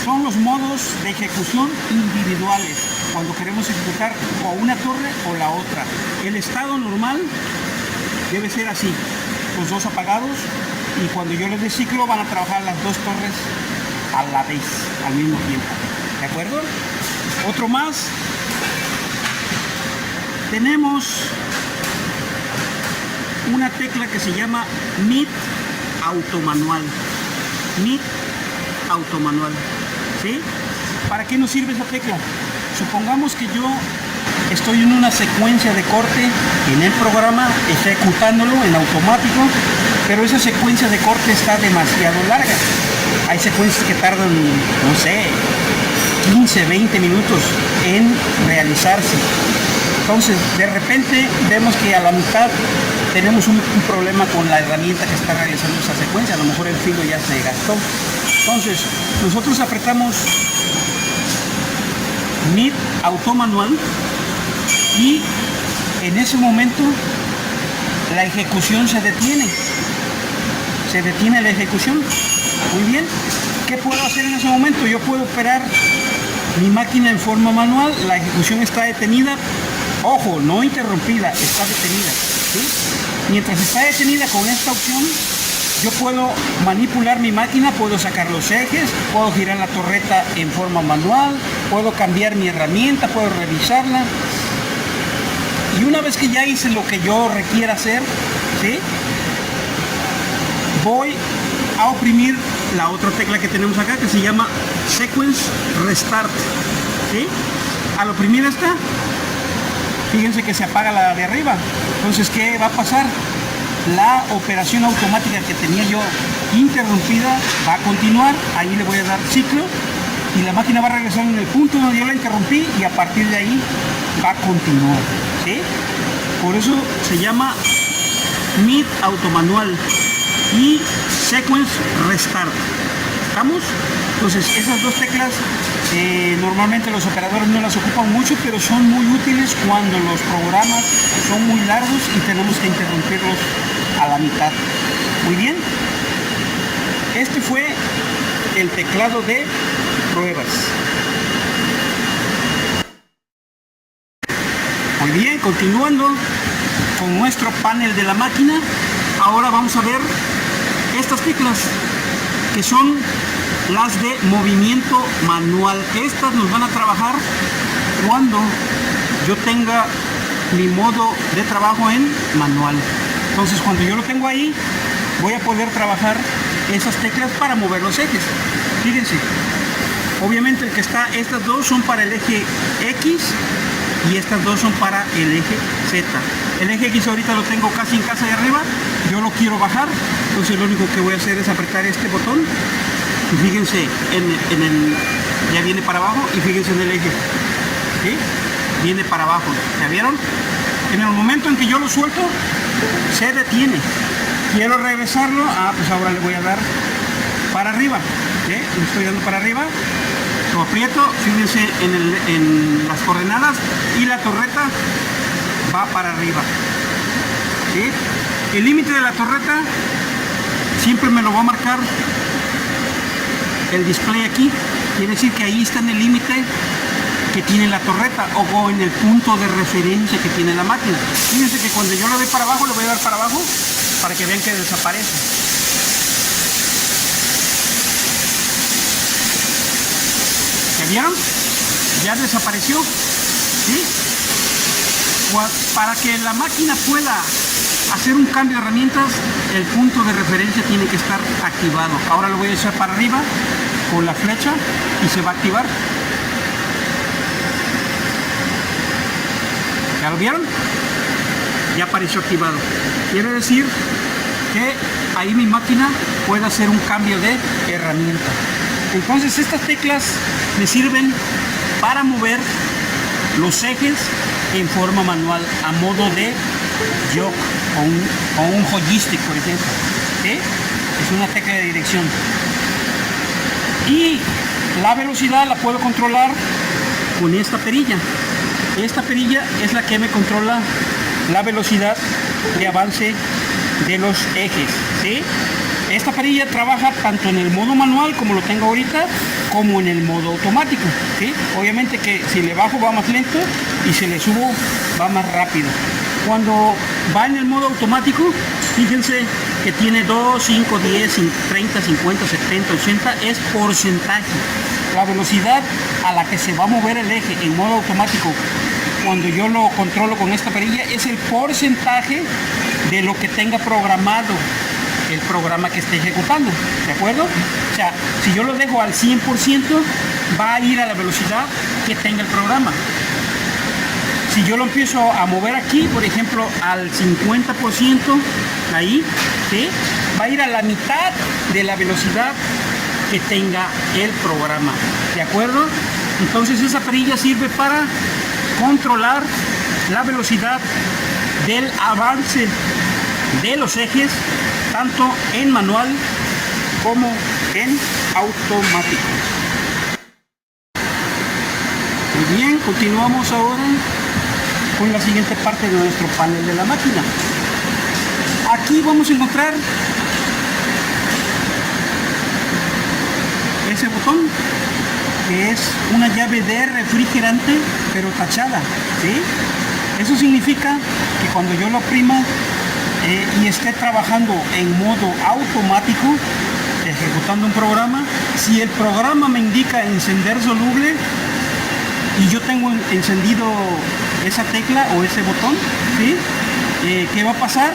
son los modos de ejecución individuales cuando queremos ejecutar o una torre o la otra. El estado normal debe ser así, los dos apagados, y cuando yo les dé ciclo van a trabajar las dos torres a la vez, al mismo tiempo. ¿De acuerdo? Otro más. Tenemos una tecla que se llama MIT automanual. MIT automanual. ¿Sí? ¿Para qué nos sirve esa tecla? Supongamos que yo estoy en una secuencia de corte en el programa, ejecutándolo en automático, pero esa secuencia de corte está demasiado larga. Hay secuencias que tardan, no sé, 15, 20 minutos en realizarse. Entonces, de repente vemos que a la mitad tenemos un problema con la herramienta que está realizando esa secuencia. A lo mejor el filo ya se gastó. Entonces, nosotros apretamos MIT automanual y en ese momento la ejecución se detiene. Se detiene la ejecución. Muy bien. ¿Qué puedo hacer en ese momento? Yo puedo operar mi máquina en forma manual, la ejecución está detenida. Ojo, no interrumpida, está detenida, ¿sí? Mientras está detenida con esta opción, yo puedo manipular mi máquina, puedo sacar los ejes, puedo girar la torreta en forma manual, puedo cambiar mi herramienta, puedo revisarla. Y una vez que ya hice lo que yo requiera hacer, ¿sí?, voy a oprimir la otra tecla que tenemos acá, que se llama Sequence Restart, ¿sí? Al oprimir esta, fíjense que se apaga la de arriba. Entonces, ¿qué va a pasar? La operación automática que tenía yo interrumpida va a continuar. Ahí le voy a dar ciclo y la máquina va a regresar en el punto donde yo la interrumpí, y a partir de ahí va a continuar, ¿sí? Por eso se llama Mid Automanual y Sequence Restart. ¿Estamos? Entonces, esas dos teclas normalmente los operadores no las ocupan mucho, pero son muy útiles cuando los programas son muy largos y tenemos que interrumpirlos a la mitad. Muy bien. Este fue el teclado de pruebas. Muy bien, continuando con nuestro panel de la máquina, ahora vamos a ver estas teclas que son las de movimiento manual. Estas nos van a trabajar cuando yo tenga mi modo de trabajo en manual. Entonces, cuando yo lo tengo ahí, voy a poder trabajar esas teclas para mover los ejes. Fíjense, obviamente el que está, estas dos son para el eje X y estas dos son para el eje Z. El eje X ahorita lo tengo casi en casa de arriba, yo lo quiero bajar, entonces lo único que voy a hacer es apretar este botón y fíjense en el, ya viene para abajo, y fíjense en el eje, ¿sí?, viene para abajo. ¿Ya vieron? En el momento en que yo lo suelto, se detiene. Quiero regresarlo, pues ahora le voy a dar para arriba, ¿sí? Le estoy dando para arriba, lo aprieto, fíjense en las coordenadas, y la torreta va para arriba, ¿sí? El límite de la torreta siempre me lo va a marcar el display aquí, quiere decir que ahí está en el límite que tiene la torreta, o en el punto de referencia que tiene la máquina. Fíjense que cuando yo le doy para abajo, le voy a dar para abajo para que vean que desaparece. ¿Ya vieron? Ya desapareció, ¿sí? Para que la máquina pueda hacer un cambio de herramientas, el punto de referencia tiene que estar activado. Ahora lo voy a echar para arriba con la flecha y se va a activar. ¿Ya lo vieron? Ya apareció activado. Quiere decir que ahí mi máquina puede hacer un cambio de herramienta. Entonces, estas teclas me sirven para mover los ejes en forma manual, a modo de yoke o un joystick, por ejemplo, ¿sí? Es una tecla de dirección. Y la velocidad la puedo controlar con esta perilla. Esta perilla es la que me controla la velocidad de avance de los ejes, ¿sí? Esta perilla trabaja tanto en el modo manual, como lo tengo ahorita, como en el modo automático, ¿sí? Obviamente que si le bajo va más lento y si le subo va más rápido. Cuando va en el modo automático, fíjense que tiene 2, 5, 10, 30, 50, 70, 80, es porcentaje. La velocidad a la que se va a mover el eje en modo automático, cuando yo lo controlo con esta perilla, es el porcentaje de lo que tenga programado el programa que esté ejecutando, ¿de acuerdo? O sea, si yo lo dejo al 100%, va a ir a la velocidad que tenga el programa. Si yo lo empiezo a mover aquí, por ejemplo, al 50%, ahí, ¿sí?, va a ir a la mitad de la velocidad que tenga el programa, ¿de acuerdo? Entonces, esa perilla sirve para controlar la velocidad del avance de los ejes, tanto en manual como en automático. Muy bien, continuamos ahora con la siguiente parte de nuestro panel de la máquina. Aquí vamos a encontrar ese botón, que es una llave de refrigerante, pero tachada, ¿sí? Eso significa que cuando yo lo oprima y esté trabajando en modo automático, ejecutando un programa, si el programa me indica encender soluble y yo tengo encendido esa tecla o ese botón, ¿sí? ¿Qué va a pasar?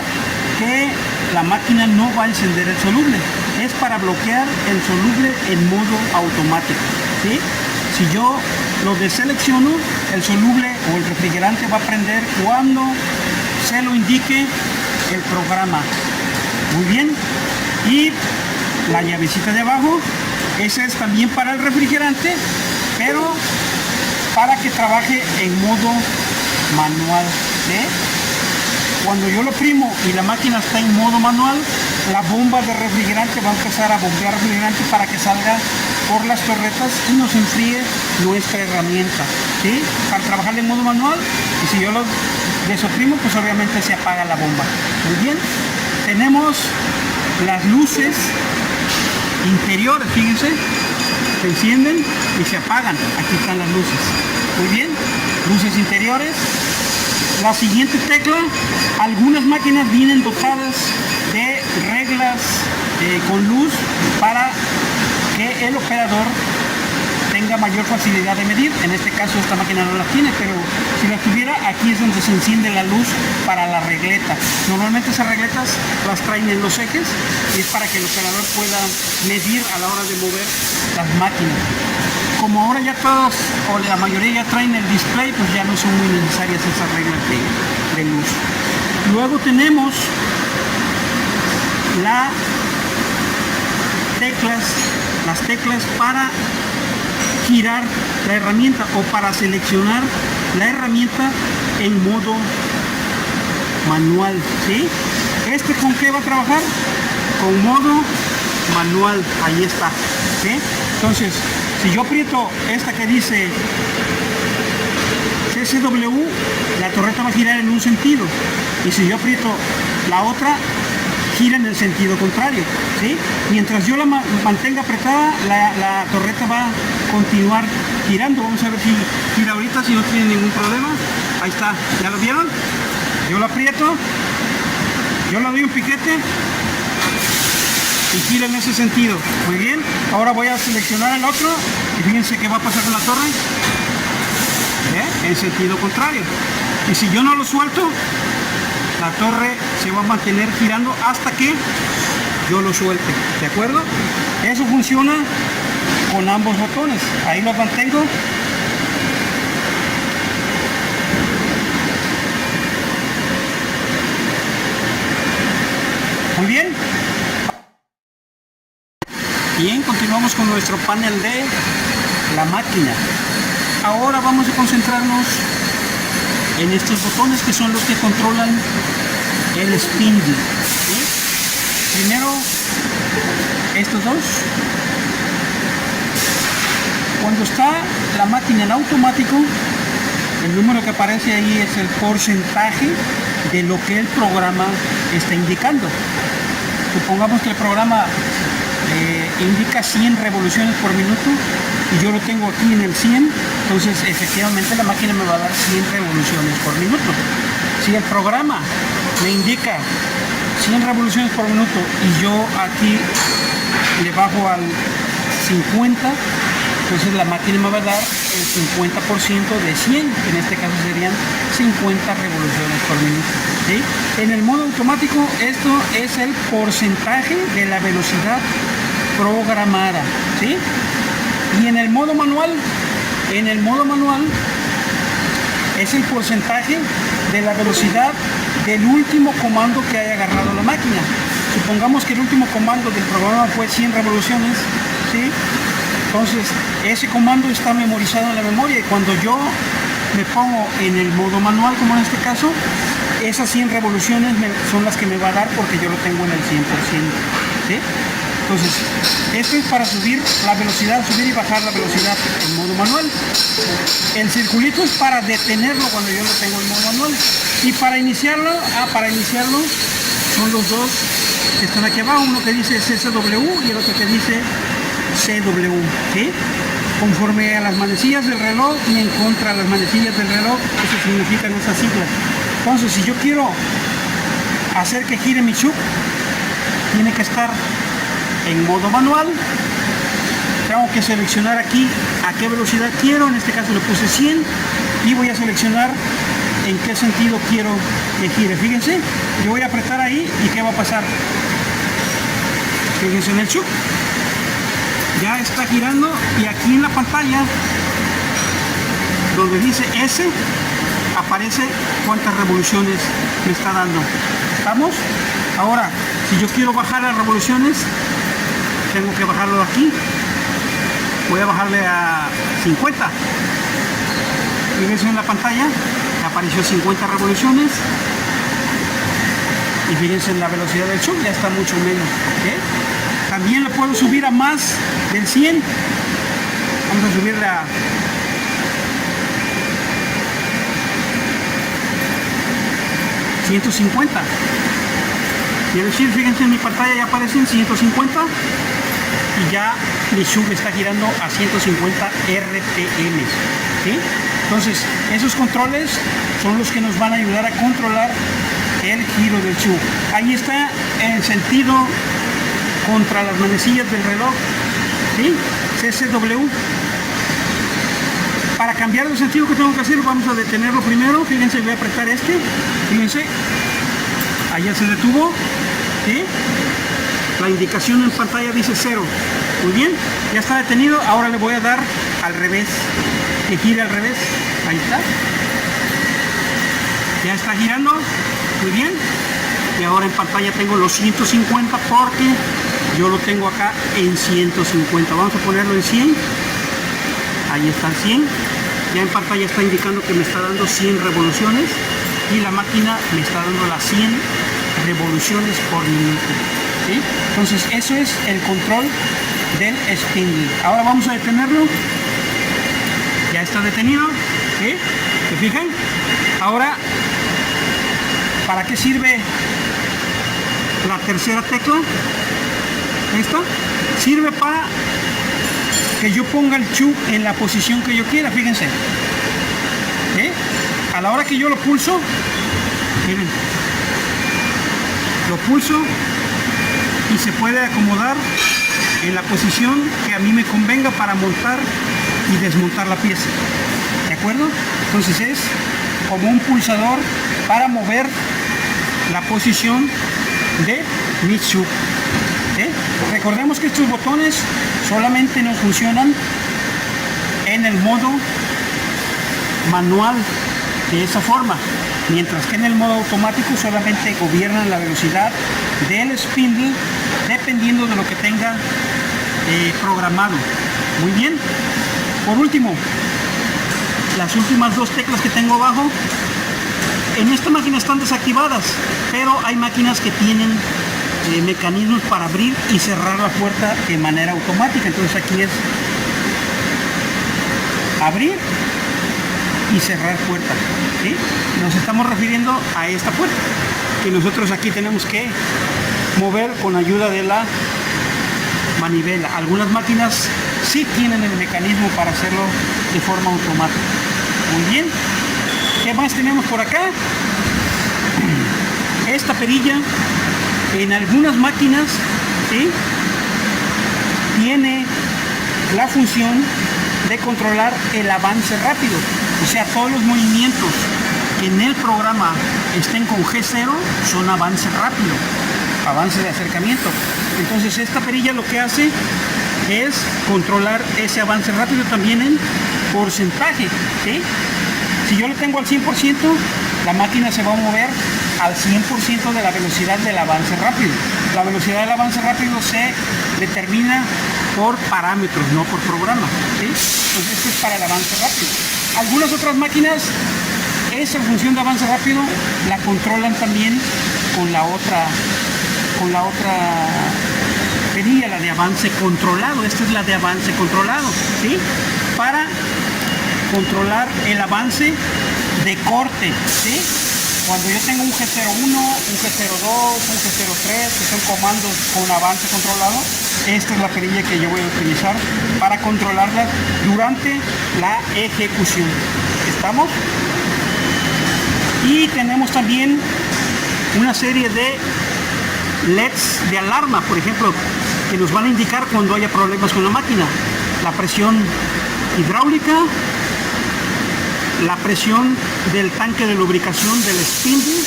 Que la máquina no va a encender el soluble. Es para bloquear el soluble en modo automático, ¿sí? Si yo lo deselecciono, el soluble o el refrigerante va a prender cuando se lo indique el programa. Muy bien. Y la llavecita de abajo, esa es también para el refrigerante, pero para que trabaje en modo manual, ¿sí? Cuando yo lo oprimo y la máquina está en modo manual, la bomba de refrigerante va a empezar a bombear refrigerante para que salga por las torretas y nos enfríe nuestra herramienta, ¿sí? Para trabajar en modo manual, y si yo lo desoprimo, pues obviamente se apaga la bomba. Muy bien. Tenemos las luces interiores, fíjense, se encienden y se apagan. Aquí están las luces. Muy bien. Luces interiores. La siguiente tecla, algunas máquinas vienen dotadas de reglas con luz para que el operador tenga mayor facilidad de medir. En este caso esta máquina no la tiene, pero si la tuviera, aquí es donde se enciende la luz para la regleta. Normalmente esas regletas las traen en los ejes y es para que el operador pueda medir a la hora de mover las máquinas. Como ahora ya todas, o la mayoría ya traen el display, pues ya no son muy necesarias esas reglas de luz. Luego tenemos las teclas para girar la herramienta o para seleccionar la herramienta en modo manual, ¿sí? ¿Con qué va a trabajar? Con modo manual, ahí está, ¿sí? Entonces, si yo aprieto esta que dice CCW, la torreta va a girar en un sentido, y si yo aprieto la otra, gira en el sentido contrario, ¿sí? Mientras yo la mantenga apretada, la torreta va a continuar girando. Vamos a ver si gira ahorita, si no tiene ningún problema. Ahí está, ¿ya lo vieron? Yo lo aprieto, yo le doy un piquete y gira en ese sentido. Muy bien. Ahora voy a seleccionar el otro y fíjense qué va a pasar con la torre. En sentido contrario. Y si yo no lo suelto, la torre se va a mantener girando hasta que yo lo suelte. ¿De acuerdo? Eso funciona con ambos botones. Ahí los mantengo. Muy bien. Bien, continuamos con nuestro panel de la máquina. Ahora vamos a concentrarnos en estos botones que son los que controlan el spindle, ¿sí? Primero, estos dos. Cuando está la máquina en automático, el número que aparece ahí es el porcentaje de lo que el programa está indicando. Supongamos que el programa indica 100 revoluciones por minuto y yo lo tengo aquí en el 100, entonces efectivamente la máquina me va a dar 100 revoluciones por minuto. Si el programa me indica 100 revoluciones por minuto y yo aquí le bajo al 50, entonces la máquina me va a dar el 50% de 100, que en este caso serían 50 revoluciones por minuto, ¿sí? En el modo automático esto es el porcentaje de la velocidad programada, ¿sí? Y en el modo manual es el porcentaje de la velocidad del último comando que haya agarrado la máquina. Supongamos que el último comando del programa fue 100 revoluciones, ¿sí? Entonces ese comando está memorizado en la memoria y cuando yo me pongo en el modo manual, como en este caso, esas 100 revoluciones son las que me va a dar porque yo lo tengo en el 100%, ¿sí? Entonces, esto es para subir la velocidad, subir y bajar la velocidad en modo manual. El circulito es para detenerlo cuando yo lo tengo en modo manual. Y para iniciarlo, son los dos que están aquí abajo, uno que dice CCW y el otro que dice CW, ¿sí? Conforme a las manecillas del reloj y en contra de las manecillas del reloj, eso significan esas siglas. Entonces, si yo quiero hacer que gire mi chuck, tiene que estar en modo manual. Tengo que seleccionar aquí a qué velocidad quiero, en este caso le puse 100 y voy a seleccionar en qué sentido quiero que gire. Fíjense, yo voy a apretar ahí y ¿qué va a pasar? Fíjense en el chuck, ya está girando y aquí en la pantalla donde dice S aparece cuántas revoluciones me está dando. ¿Estamos? Ahora, si yo quiero bajar las revoluciones, tengo que bajarlo aquí. Voy a bajarle a 50. Fíjense en la pantalla, apareció 50 revoluciones. Y fíjense en la velocidad del chuck, ya está mucho menos. ¿Okay? También le puedo subir a más del 100. Vamos a subirle a 150. Quiere decir, fíjense en mi pantalla ya aparecen 150 y ya mi chuck está girando a 150 RPM. ¿Sí? Entonces, esos controles son los que nos van a ayudar a controlar el giro del chuck. Ahí está en sentido contra las manecillas del reloj, ¿sí? CCW. Para cambiar de sentido, que tengo que hacer, vamos a detenerlo primero. Fíjense, voy a apretar este. Fíjense, allá se detuvo, ¿sí? La indicación en pantalla dice 0. Muy bien, ya está detenido. Ahora le voy a dar al revés, que gire al revés. Ahí está. Ya está girando. Muy bien. Y ahora en pantalla tengo los 150 porque yo lo tengo acá en 150. Vamos a ponerlo en 100. Ahí está el 100. Ya en pantalla está indicando que me está dando 100 revoluciones y la máquina me está dando las 100 revoluciones por minuto. ¿Sí? Entonces eso es el control del spindle. Ahora vamos a detenerlo. Ya está detenido. ¿Sí? ¿Se fijan? Ahora, ¿para qué sirve la tercera tecla? Esta sirve para que yo ponga el chuck en la posición que yo quiera. Fíjense, a la hora que yo lo pulso, miren, lo pulso y se puede acomodar en la posición que a mí me convenga para montar y desmontar la pieza. ¿De acuerdo? Entonces es como un pulsador para mover la posición de mi chuck. Recordemos que estos botones solamente nos funcionan en el modo manual de esa forma, mientras que en el modo automático solamente gobiernan la velocidad del spindle dependiendo de lo que tenga programado. Muy bien. Por último, las últimas dos teclas que tengo abajo en esta máquina están desactivadas, pero hay máquinas que tienen mecanismos para abrir y cerrar la puerta de manera automática. Entonces aquí es abrir y cerrar puerta, ¿sí? Nos estamos refiriendo a esta puerta que nosotros aquí tenemos que mover con ayuda de la manivela. Algunas máquinas sí tienen el mecanismo para hacerlo de forma automática. Muy bien. ¿Qué más tenemos por acá? Esta perilla en algunas máquinas, ¿sí?, tiene la función de controlar el avance rápido. O sea, todos los movimientos que en el programa estén con G0 son avance rápido, avance de acercamiento. Entonces esta perilla lo que hace es controlar ese avance rápido también en porcentaje, ¿sí? Si yo lo tengo al 100%, la máquina se va a mover al 100% de la velocidad del avance rápido. La velocidad del avance rápido se determina por parámetros, no por programa, ¿sí? Entonces esto es para el avance rápido. Algunas otras máquinas, esa función de avance rápido la controlan también con la otra perilla, la de avance controlado. Esta es la de avance controlado, ¿sí? Para controlar el avance de corte, ¿sí? Cuando yo tengo un G01, un G02, un G03, que son comandos con avance controlado, esta es la perilla que yo voy a utilizar para controlarlas durante la ejecución. ¿Estamos? Y tenemos también una serie de LEDs de alarma, por ejemplo, que nos van a indicar cuando haya problemas con la máquina. La presión hidráulica, la presión del tanque de lubricación del spindle,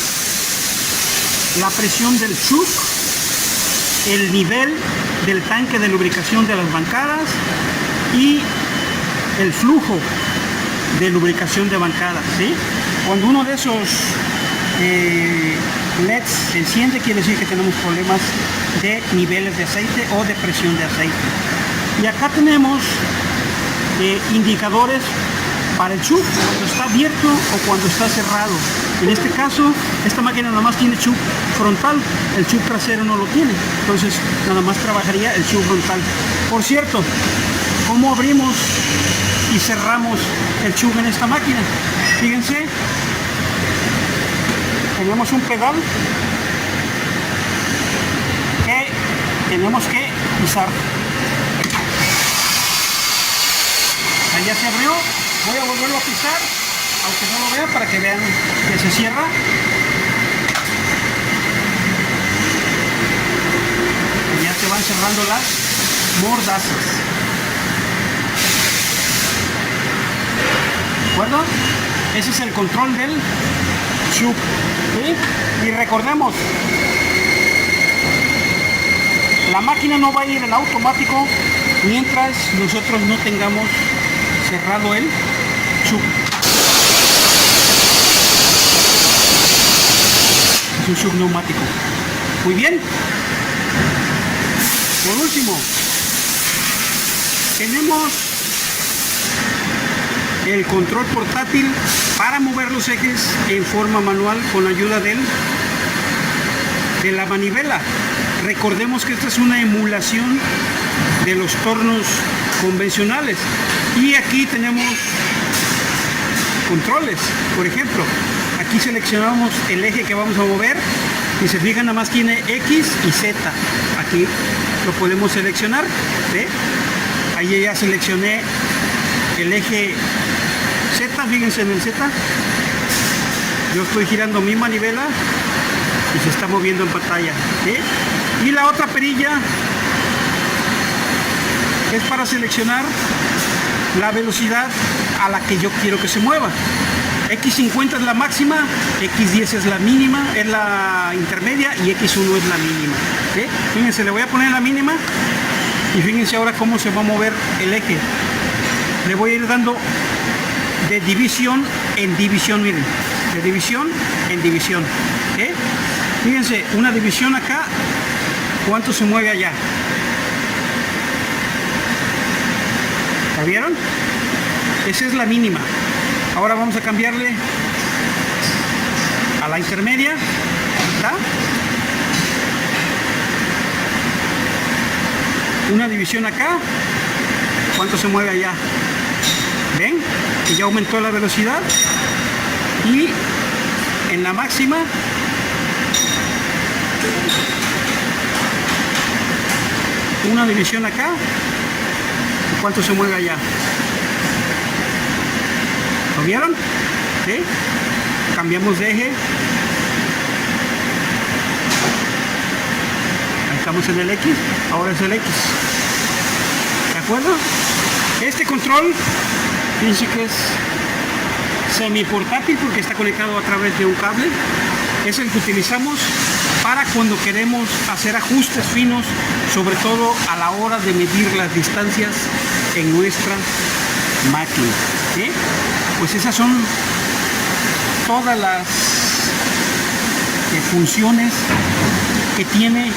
la presión del chuck, el nivel del tanque de lubricación de las bancadas y el flujo de lubricación de bancadas, ¿sí? Cuando uno de esos LEDs se enciende, quiere decir que tenemos problemas de niveles de aceite o de presión de aceite. Y acá tenemos indicadores para el chuck, cuando está abierto o cuando está cerrado. En este caso, esta máquina nada más tiene chuck frontal, el chuck trasero no lo tiene, entonces nada más trabajaría el chuck frontal. Por cierto, ¿cómo abrimos y cerramos el chuck en esta máquina? Fíjense, tenemos un pedal que tenemos que pisar. Ahí ya se abrió. Voy a volverlo a pisar, aunque no lo vean, para que vean que se cierra. Y ya se van cerrando las mordazas. ¿De acuerdo? Ese es el control del chuck, ¿sí? Y recordemos, la máquina no va a ir en automático mientras nosotros no tengamos cerrado el chuck. Es un chuck neumático. Muy bien. Por último, tenemos el control portátil para mover los ejes en forma manual con ayuda de la manivela. Recordemos que esta es una emulación de los tornos convencionales y aquí tenemos controles. Por ejemplo, aquí seleccionamos el eje que vamos a mover y se fijan, nada más tiene X y Z. Aquí lo podemos seleccionar, ¿sí? Ahí ya seleccioné el eje Z, fíjense en el Z. Yo estoy girando mi manivela y se está moviendo en pantalla, ¿sí? Y la otra perilla es para seleccionar la velocidad a la que yo quiero que se mueva. X50 es la máxima, X10 es la mínima, es la intermedia y X1 es la mínima, ¿sí? Fíjense, le voy a poner la mínima y fíjense ahora cómo se va a mover el eje. Le voy a ir dando de división en división, miren, de división en división, ¿sí? Fíjense, una división acá, ¿cuánto se mueve allá? ¿La vieron? Esa es la mínima. Ahora vamos a cambiarle a la intermedia. ¿Está? Una división acá. ¿Cuánto se mueve allá? ¿Ven? Que ya aumentó la velocidad. Y en la máxima una división acá. ¿Cuánto se mueve allá? ¿Lo vieron? ¿Sí? Cambiamos de eje. Ahí estamos en el X. Ahora es el X. ¿De acuerdo? Este control, fíjense que es semi portátil porque está conectado a través de un cable. Es el que utilizamos para cuando queremos hacer ajustes finos, sobre todo a la hora de medir las distancias en nuestra máquina, ¿sí? Pues esas son todas las funciones que tiene